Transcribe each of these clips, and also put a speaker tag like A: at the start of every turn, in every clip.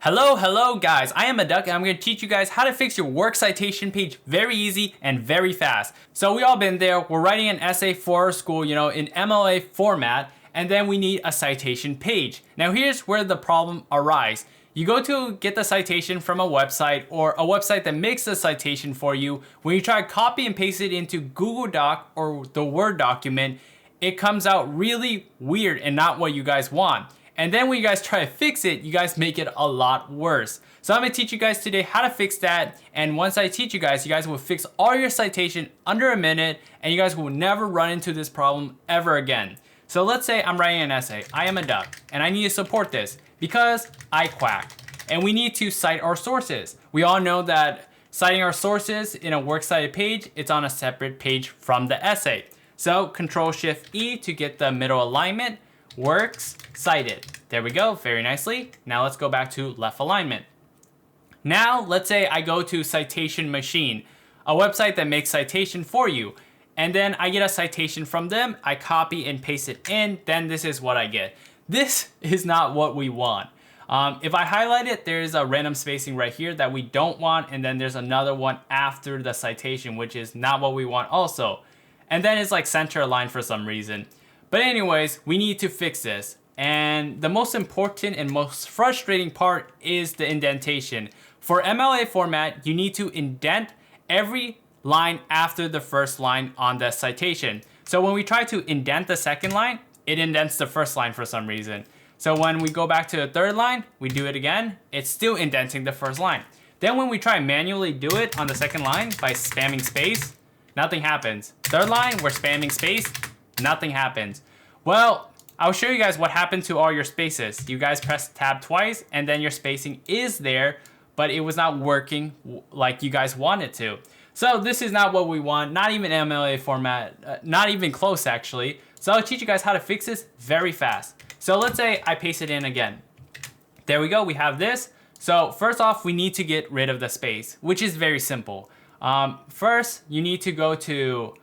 A: Hello guys, I am a duck and I'm going to teach you guys how to fix your work citation page very easy and very fast. So we all been there, we're writing an essay for our school, in MLA format, and then we need a citation page. Now here's where the problem arises. You go to get the citation from a website or a website that makes the citation for you. When you try to copy and paste it into Google Doc or the Word document, it comes out really weird and not what you guys want. And then when you guys try to fix it, you guys make it a lot worse. So I'm gonna teach you guys today how to fix that. And once I teach you guys will fix all your citation under a minute and you guys will never run into this problem ever again. So let's say I'm writing an essay, I am a duck, and I need to support this because I quack. And we need to cite our sources. We all know that citing our sources in a works cited page, it's on a separate page from the essay. So Control-Shift-E to get the middle alignment. Works cited. There we go, very nicely. Now let's go back to left alignment. Now let's say I go to Citation Machine, a website that makes citation for you. And then I get a citation from them, I copy and paste it in, then this is what I get. This is not what we want. If I highlight it, there's a random spacing right here that we don't want, and then there's another one after the citation, which is not what we want also. And then it's like center aligned for some reason. But anyways, we need to fix this. And the most important and most frustrating part is the indentation. For MLA format, you need to indent every line after the first line on the citation. So when we try to indent the second line, it indents the first line for some reason. So when we go back to the third line, we do it again, it's still indenting the first line. Then when we try manually do it on the second line by spamming space, nothing happens. Third line, we're spamming space, nothing happens. Well, I'll show you guys what happened to all your spaces. You guys press tab twice and then your spacing is there, but it was not working like you guys wanted to. So this is not what we want, not even MLA format, not even close actually. So I'll teach you guys how to fix this very fast. So let's say I paste it in again. There we go, we have this. So first off, we need to get rid of the space, which is very simple. First, you need to go to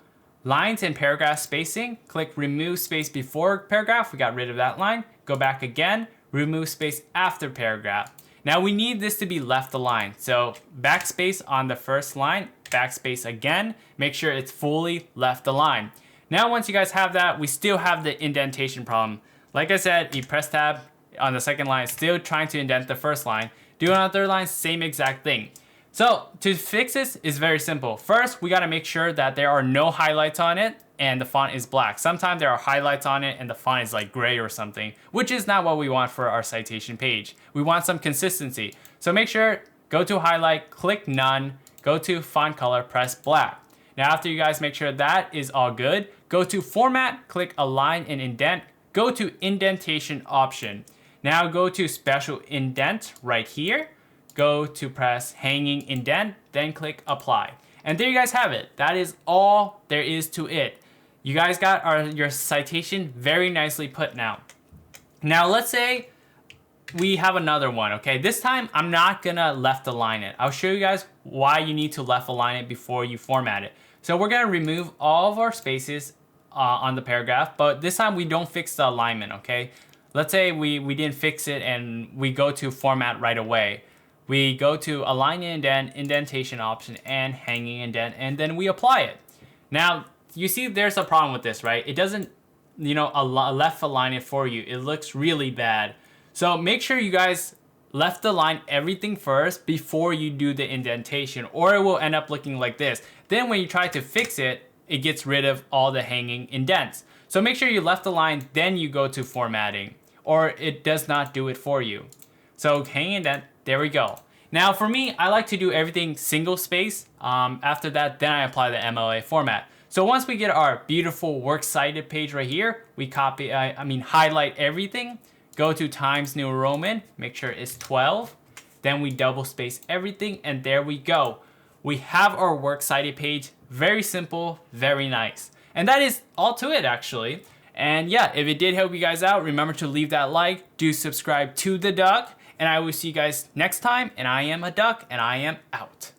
A: lines and paragraph spacing, click remove space before paragraph, we got rid of that line, go back again, remove space after paragraph. Now we need this to be left aligned, so backspace on the first line, backspace again, make sure it's fully left aligned. Now once you guys have that, we still have the indentation problem. Like I said, you press tab on the second line, still trying to indent the first line. Do it on the third line, same exact thing. So to fix this is very simple. First, we gotta make sure that there are no highlights on it and the font is black. Sometimes there are highlights on it and the font is like gray or something, which is not what we want for our citation page. We want some consistency. So make sure, go to highlight, click none, go to font color, press black. Now after you guys make sure that is all good, go to format, click align and indent, go to indentation option. Now go to special indent right here. Go to press hanging indent, then click apply. And there you guys have it. That is all there is to it. You guys got your citation very nicely put now. Now let's say we have another one, okay? This time I'm not gonna left align it. I'll show you guys why you need to left align it before you format it. So we're gonna remove all of our spaces on the paragraph, but this time we don't fix the alignment, okay? Let's say we didn't fix it and we go to format right away. We go to align and indent, indentation option, and hanging indent, and then we apply it. Now, you see there's a problem with this, right? It doesn't, left align it for you. It looks really bad. So make sure you guys left align everything first before you do the indentation, or it will end up looking like this. Then when you try to fix it, it gets rid of all the hanging indents. So make sure you left align, then you go to formatting, or it does not do it for you. So hanging indent, there we go. Now for me, I like to do everything single space. After that, then I apply the MLA format. So once we get our beautiful works cited page right here, we highlight everything, go to Times New Roman, make sure it's 12. Then we double space everything, and there we go. We have our works cited page, very simple, very nice. And that is all to it actually. And yeah, if it did help you guys out, remember to leave that like, do subscribe to the duck, and I will see you guys next time, and I am a duck, and I am out.